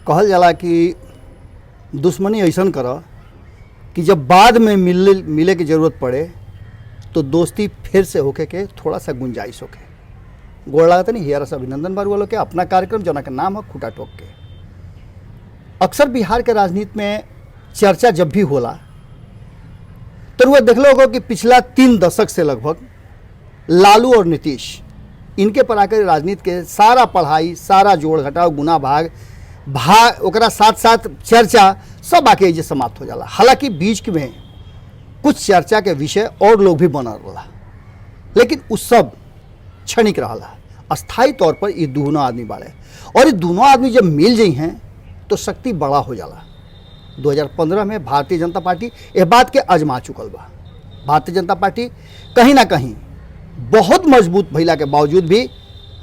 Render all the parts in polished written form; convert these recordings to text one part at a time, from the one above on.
कहल जाला कि दुश्मनी ऐसन कर कि जब बाद में मिले की ज़रूरत पड़े तो दोस्ती फिर से होके के थोड़ा सा गुंजाइश होके। गोड़ लागत नहीं हियर अभिनंदन बारू वालों के अपना कार्यक्रम जना के नाम है खूटा टोक के। अक्सर बिहार के राजनीति में चर्चा जब भी होला तो वह देख लो होगा कि पिछला 3 दशक से लगभग लालू और नीतीश इनके पर आकर राजनीति के सारा पढ़ाई, सारा जोड़ घटाव, गुना भाग ओकरा साथ साथ चर्चा सब आके जे समाप्त हो जाला। हालांकि बीच में कुछ चर्चा के विषय और लोग भी बनल रहा, लेकिन उस सब क्षणिक रहा। अस्थायी तौर पर ये दोनों आदमी बाड़े और ये दोनों आदमी जब मिल जाई हैं तो शक्ति बड़ा हो जाला। 2015 में भारतीय जनता पार्टी यह बात के आजमा चुकल बा। भारतीय जनता पार्टी कहीं ना कहीं बहुत मजबूत भइला के बावजूद भी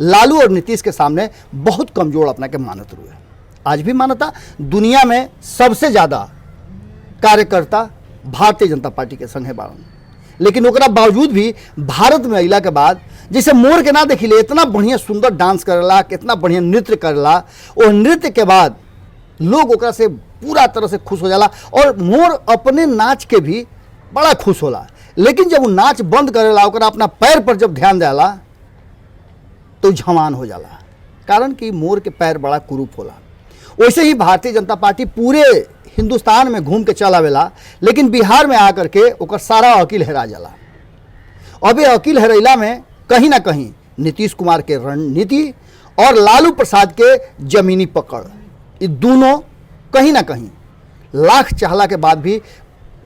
लालू और नीतीश के सामने बहुत कमजोर अपना के मानत रुए। आज भी मानता दुनिया में सबसे ज़्यादा कार्यकर्ता भारतीय जनता पार्टी के संग है बाड़न, लेकिन ओकरा बावजूद भी भारत में अइला के बाद जैसे मोर के ना देखिले इतना बढ़िया सुंदर डांस करेला, कितना बढ़िया नृत्य करेला, और नृत्य के बाद लोग ओकरा से पूरा तरह से खुश हो जाला और मोर अपने नाच के भी बड़ा खुश होला। लेकिन जब वो नाच बंद करेला, ओकरा अपना पैर पर जब ध्यान देला तो झमान हो जाला, कारण कि मोर के पैर बड़ा कुरूप होला। वैसे ही भारतीय जनता पार्टी पूरे हिंदुस्तान में घूम के चलावेला, लेकिन बिहार में आकर के ओकर सारा अकील हेरा जाला। अब ये अकील हेरैला में कहीं ना कहीं नीतीश कुमार के रणनीति और लालू प्रसाद के जमीनी पकड़, ये दोनों कहीं ना कहीं लाख चाहला के बाद भी,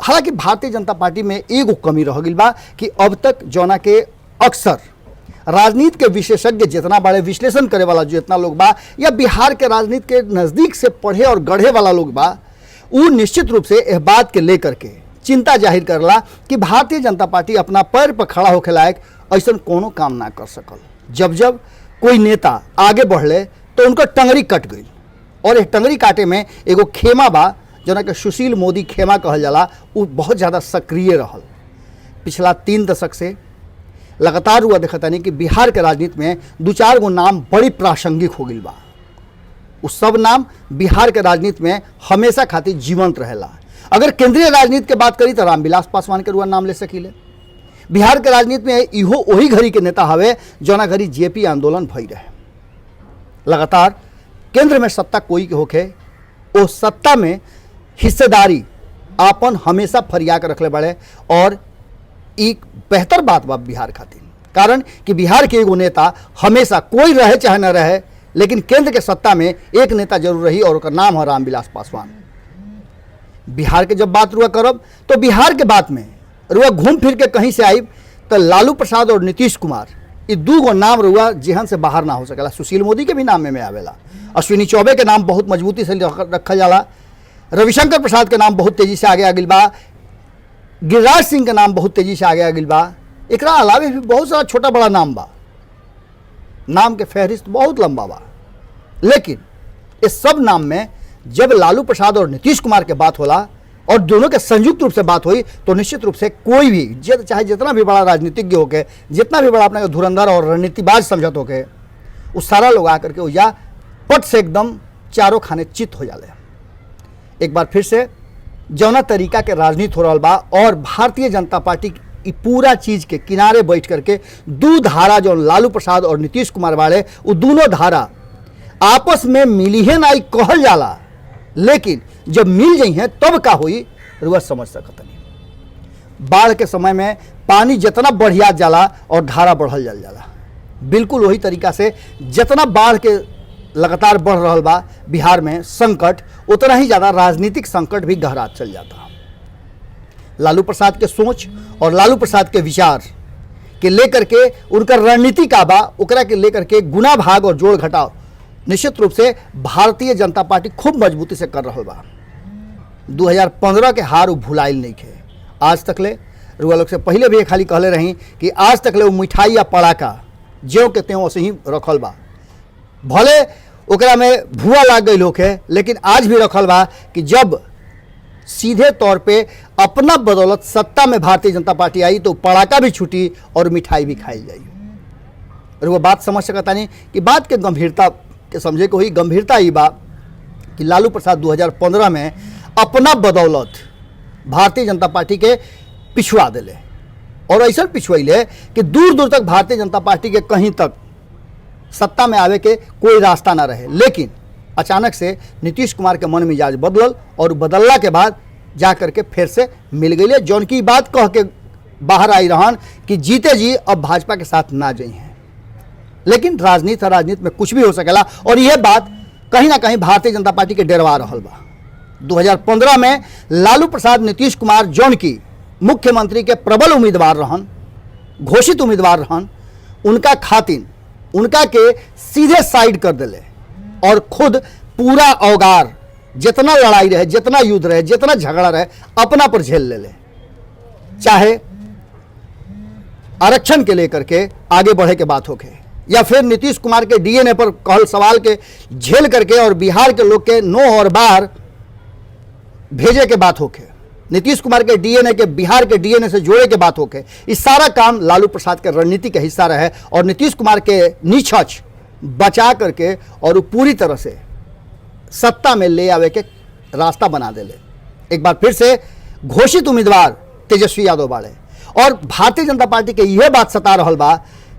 हालांकि भारतीय जनता पार्टी में एगो कमी रह गई बा कि अब तक जौना के अक्सर राजनीति के विशेषज्ञ जितना बड़े विश्लेषण करे वाला जितना लोग बा या बिहार के राजनीति के नज़दीक से पढ़े और गढ़े वाला लोग बा, वो निश्चित रूप से यह बात के लेकर के चिंता जाहिर करला कि भारतीय जनता पार्टी अपना पैर पर खड़ा होके लायक ऐसा कोनो काम ना कर सकल। जब जब कोई नेता आगे बढ़ले तो उनका टंगरी कट गई, और यह टंगरी काटे में एगो खेमा बा जना के सुशील मोदी खेमा कहल जाला, वो बहुत ज़्यादा सक्रिय रहल। पिछला 3 दशक से लगातार हुआ देखता नहीं कि बिहार के राजनीति में 2-4 गो नाम बड़ी प्रासंगिक हो गई बा। उस सब नाम बिहार के राजनीति में हमेशा खातिर जीवंत रहेला। अगर केंद्रीय राजनीति के बात करी तो रामविलास पासवान के रुआ नाम ले सकीले। बिहार के राजनीति में इहो वही घड़ी के नेता हवे जौना घड़ी जेपी आंदोलन भई रहे। लगातार केंद्र में सत्ता कोई के होखे, वो सत्ता में हिस्सेदारी आपन हमेशा फरिया के रखले बड़े, और एक बेहतर बात बा बिहार खातिर, कारण कि बिहार के एगो नेता हमेशा कोई रहे चाहे न रहे, लेकिन केंद्र के सत्ता में एक नेता जरूर रही और उसका नाम है रामविलास पासवान। बिहार के जब बात रुआ करब तो बिहार के बात में रुआ घूम फिर के कहीं से आई तो लालू प्रसाद और नीतीश कुमार, ये 2 गो नाम रुआ जेहन से बाहर ना हो सकेला। सुशील मोदी के भी नाम में आवेला, अश्विनी चौबे के नाम बहुत मजबूती से रखा जाला, रविशंकर प्रसाद के नाम बहुत तेजी से आगे आ गई बा, गिरिराज सिंह के नाम बहुत तेजी से आगे आ गई बा। एकरा अलावे भी बहुत सारा छोटा बड़ा नाम बा, नाम के फहरिस्त बहुत लंबा बा। लेकिन इस सब नाम में जब लालू प्रसाद और नीतीश कुमार के बात होला और दोनों के संयुक्त रूप से बात हुई तो निश्चित रूप से कोई भी चाहे जितना भी बड़ा राजनीतिज्ञ होके, जितना भी बड़ा अपने धुरंधर और रणनीतिबाज समझत होके, वो सारा लोग आकर के या पट से एकदम चारों खाने चित हो जाले। एक बार फिर से जौना तरीका के राजनीति हो रहा बा और भारतीय जनता पार्टी की पूरा चीज़ के किनारे बैठ करके 2 धारा जो लालू प्रसाद और नीतीश कुमार वाले, वो दोनों धारा आपस में मिली है ना कहल जाला, लेकिन जब मिल जाई हैं तब का हुई रुआ समझ सकत नहीं। बाढ़ के समय में पानी जितना बढ़िया जाला और धारा बढ़ल जाला, बिल्कुल वही तरीका से जितना बाढ़ के लगातार बढ़ रहा बा बिहार में संकट, उतना ही ज़्यादा राजनीतिक संकट भी गहरा चल जाता। लालू प्रसाद के सोच और लालू प्रसाद के विचार के लेकर के उनका रणनीति का बा, ओकरा के लेकर के गुना भाग और जोड़ घटाव निश्चित रूप से भारतीय जनता पार्टी खूब मजबूती से कर रहा बा। 2015 के हार भुलाइल नहीं खे। आज तक ले रुआ लोग से पहले भी खाली कहले रही कि आज तक ले वो मिठाई या पड़ाका ज्यों के त्यों से ही रखल बा, भले ओकरा में भुआ लाग गई होके, लेकिन आज भी रखल बा कि जब सीधे तौर पे अपना बदौलत सत्ता में भारतीय जनता पार्टी आई तो पड़ाका भी छूटी और मिठाई भी खाई जाई। और वो बात समझ सकता नहीं कि बात के गंभीरता के समझे को ही गंभीरता ही बा कि लालू प्रसाद 2015 में अपना बदौलत भारतीय जनता पार्टी के पिछुआ दिले और ऐसा पिछुआले कि दूर दूर तक भारतीय जनता पार्टी के कहीं तक सत्ता में आवे के कोई रास्ता ना रहे। लेकिन अचानक से नीतीश कुमार के मन मिजाज बदलल और बदलला के बाद जा करके फिर से मिल गई। जौन की बात कह के बाहर आई रहन कि जीते जी अब भाजपा के साथ ना जाई हैं। लेकिन राजनीति में कुछ भी हो सकेला और यह बात कहीं ना कहीं भारतीय जनता पार्टी के डरवा रहल बा। 2015 में लालू प्रसाद नीतीश कुमार जौन की मुख्यमंत्री के प्रबल उम्मीदवार रहन, घोषित उम्मीदवार रहन, उनका खातिन उनका के सीधे साइड कर दिले और खुद पूरा अवगार जितना लड़ाई रहे, जितना युद्ध रहे, जितना झगड़ा रहे अपना पर झेल ले। चाहे आरक्षण के लेकर के आगे बढ़े के बात होके या फिर नीतीश कुमार के डीएनए पर कहल सवाल के झेल करके और बिहार के लोग के नो और बार भेजे के बात होके, नीतीश कुमार के डीएनए के बिहार के डीएनए से जोड़े के बात होके, इस सारा काम लालू प्रसाद के रणनीति का हिस्सा रहे और नीतीश कुमार के निछच बचा करके और वो पूरी तरह से सत्ता में ले आवे के रास्ता बना देले। एक बार फिर से घोषित उम्मीदवार तेजस्वी यादव बाड़े और भारतीय जनता पार्टी के यह बात सता रहल बा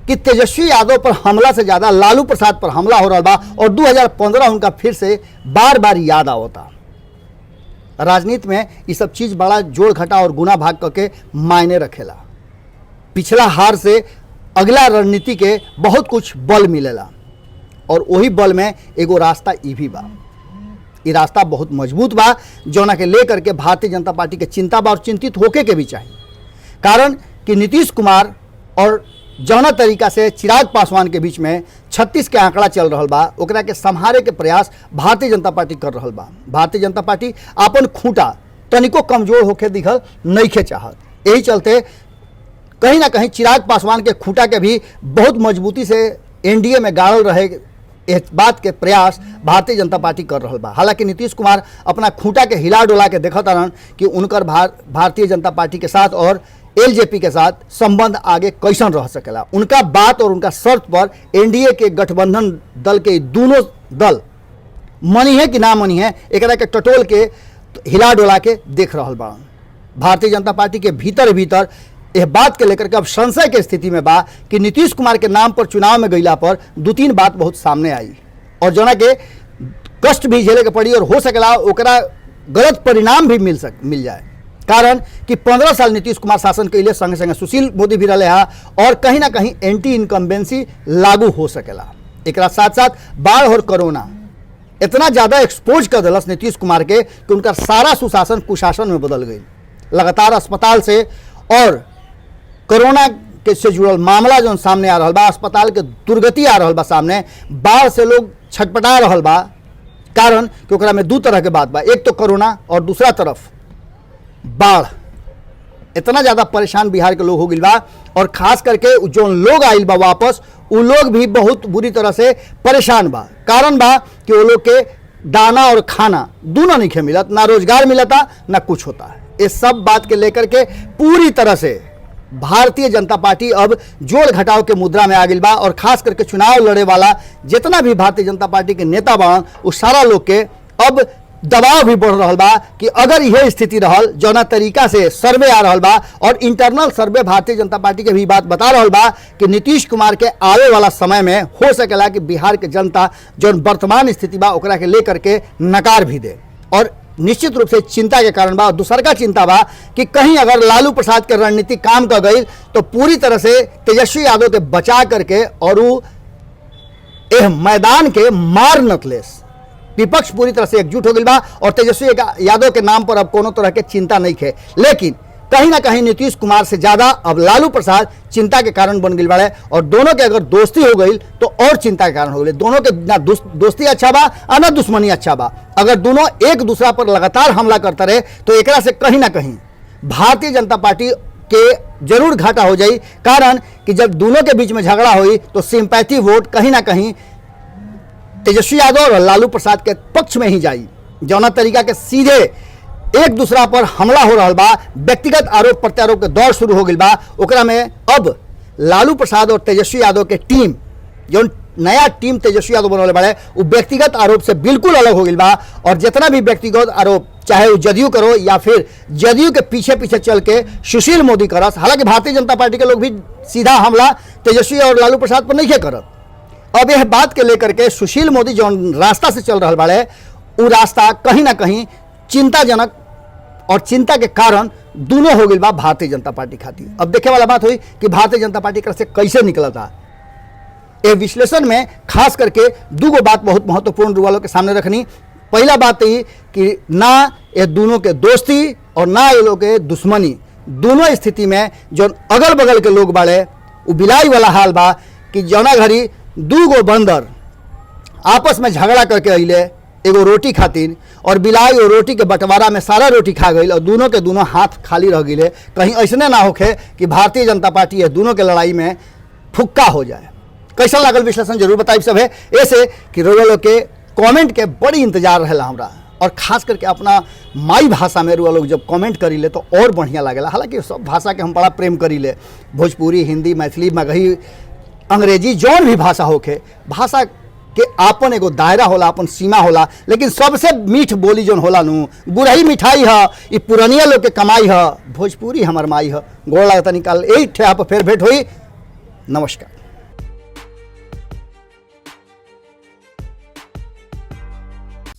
कि तेजस्वी यादव पर हमला से ज्यादा लालू प्रसाद पर हमला हो रहा बा और 2015 उनका फिर से बार बार याद आवता। राजनीति में ये सब चीज बड़ा जोड़ घटा और गुना भाग करके मायने रखेला। पिछला हार से अगला रणनीति के बहुत कुछ बल मिलेला और वही बल में एगो रास्ता ई भी बा। ये रास्ता बहुत मजबूत बा जौना के लेकर के भारतीय जनता पार्टी के चिंता बा और चिंतित होके के भी चाहिए। कारण कि नीतीश कुमार और जौना तरीका से चिराग पासवान के बीच में 36 के आंकड़ा चल रहा बा, ओकरा के संहारे के प्रयास भारतीय जनता पार्टी कर रहा बा। भारतीय जनता पार्टी अपन खूंटा तनिको कमजोर होके दिखल नइखे चाहत। यही चलते कहीं ना कहीं चिराग पासवान के खूंटा के भी बहुत मजबूती से एनडीए में गाड़ल रहे इस बात के प्रयास भारतीय जनता पार्टी कर रहा बा। हालांकि नीतीश कुमार अपना खूंटा के हिला डोला के देखत रहन कि उनकर भारतीय जनता पार्टी के साथ और एलजेपी के साथ संबंध आगे कैसन रह सकेला। उनका बात और उनका शर्त पर एनडीए के गठबंधन दल के दोनों दल मनी है कि ना मनी है, एकरा के टटोल के हिला डोला के देख रहा बा। भारतीय जनता पार्टी के भीतर भीतर यह बात के लेकर के अब संशय के स्थिति में बा कि नीतीश कुमार के नाम पर चुनाव में गईला पर 2-3 बात बहुत सामने आई और जना के कष्ट भी झेले के पड़ी और हो सकेला ओकरा गलत परिणाम भी मिल जाए। कारण कि 15 साल नीतीश कुमार शासन के लिए संगे संगे सुशील मोदी भी रहे हैं और कहीं ना कहीं एंटी इनकम्बेंसी लागू हो सकेला। एक साथ साथ बाढ़ और कोरोना इतना ज़्यादा एक्सपोज कर दिलस नीतीश कुमार के कि उनका सारा सुशासन कुशासन में बदल गई। लगातार अस्पताल से और कोरोना के से जुड़ल मामला जो सामने आ रहा बा, अस्पताल के दुर्गति आ रहा बा सामने, बाढ़ से लोग छटपटा रहा बा। कारण कि ओकरा में 2 तरह के बात बा, एक तो कोरोना और दूसरा तरफ बाढ़। इतना ज़्यादा परेशान बिहार के लोग हो गई बा और खास करके जो लोग आइल बा वापस वो लोग भी बहुत बुरी तरह से परेशान बा। कारण बा कि वो लोग के दाना और खाना दोनों नहीं खे मिलत, ना रोजगार मिलता ना कुछ होता है। इस सब बात के लेकर के पूरी तरह से भारतीय जनता पार्टी अब जोड़ घटाव के मुद्रा में आ गई बा और खास करके चुनाव लड़े वाला जितना भी भारतीय जनता पार्टी के नेता बा उस सारा लोग के अब दबाव भी बढ़ रहा बा कि अगर यह स्थिति रहल जौना तरीका से सर्वे आ रहा बा और internal survey Bharatiya Janata party के भी बात बता रहा बा कि नीतीश कुमार के आवे वाला समय में हो सकेला कि बिहार के जनता जौन वर्तमान स्थिति बा ओकरा के लेकर के नकार भी दे और निश्चित रूप से चिंता के कारण बा। दूसर का चिंता बा कि कहीं अगर लालू प्रसाद के रणनीति काम कर गई तो पूरी तरह से तेजस्वी यादव के बचा करके और वो मैदान के मार नतलेस विपक्ष पूरी तरह से एकजुट हो गई बा और तेजस्वी यादव के नाम पर अब कोनो तरह के चिंता नहीं है। लेकिन कहीं ना कहीं नीतीश कुमार से ज्यादा अब लालू प्रसाद चिंता के कारण बन गई बाड़े और दोनों के अगर दोस्ती हो गई तो और चिंता के कारण हो गई। दोनों के ना दोस्ती अच्छा बा और ना दुश्मनी अच्छा बा। अगर दोनों एक दूसरा पर लगातार हमला करता रहे तो एकरा से कहीं ना कहीं भारतीय जनता पार्टी के जरूर घाटा हो जाई। कारण कि जब दोनों के बीच में झगड़ा हुई तो सिंपैथी वोट कहीं ना कहीं तेजस्वी यादव और लालू प्रसाद के पक्ष में ही जाई। जौना तरीका के सीधे एक दूसरा पर हमला हो रहा बा, व्यक्तिगत आरोप प्रत्यारोप के दौर शुरू हो गई बा, ओकरा में अब लालू प्रसाद और तेजस्वी यादव के टीम जो नया टीम तेजस्वी यादव बनवले बाड़े वो व्यक्तिगत आरोप से बिल्कुल अलग हो गई बा। और जितना भी व्यक्तिगत आरोप चाहे वो जदयू करो या फिर जदयू के पीछे पीछे चल के सुशील मोदी करस, हालांकि भारतीय जनता पार्टी के लोग भी सीधा हमला तेजस्वी और लालू प्रसाद पर नहीं करत। अब यह बात के लेकर के सुशील मोदी जो रास्ता से चल रहा बाड़े वो रास्ता कहीं ना कहीं चिंताजनक और चिंता के कारण दोनों हो गई बा भारतीय जनता पार्टी खातिर। अब देखे वाला बात हुई कि भारतीय जनता पार्टी से कैसे निकला था। ये विश्लेषण में खास करके दो बात बहुत महत्वपूर्ण वालों के सामने रखनी। पहला बात यही कि ना ये दोनों के दोस्ती और ना ये लोग के दुश्मनी, दोनों स्थिति में जो अगल बगल के लोग बाड़े वो बिलाई वाला हाल बा कि जौना घड़ी दू बंदर आपस में झगड़ा करके अइले एगो रोटी खातिर और बिलाई वो रोटी के बंटवारा में सारा रोटी खा गई और दोनों के दोनों हाथ खाली रह गए। कहीं ऐसने ना होखे कि भारतीय जनता पार्टी ये दोनों के लड़ाई में फुक्का हो जाए। कैसा लागल विश्लेषण जरूर बताइए सब है। ऐसे कि रोलो लोग के कमेंट के बड़ी इंतजार रहेला हमरा, और खास करके अपना माई भाषा में रुआ लोग जब कमेंट करी ले तो और बढ़िया लागेला। हालांकि सब भाषा के हम बड़ा प्रेम करी ले, भोजपुरी, हिंदी, मैथिली, मगही, अंग्रेजी, जौन भी भाषा होखे, भाषा के आपन एगो दायरा होला, आपन सीमा होला। लेकिन सबसे मीठ बोली जौन होला नु गुरही मिठाई है, ये पुरनिया लोग के कमाई है, भोजपुरी हमर माई है। गोड़ लागता निकाल यही ठेहा पर फिर भेंट हुई। नमस्कार।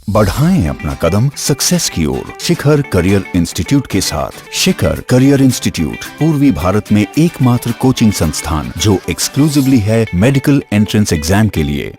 बढ़ाएं अपना कदम सक्सेस की ओर शिखर करियर इंस्टीट्यूट के साथ। शिखर करियर इंस्टीट्यूट पूर्वी भारत में एकमात्र कोचिंग संस्थान जो एक्सक्लूसिवली है मेडिकल एंट्रेंस एग्जाम के लिए।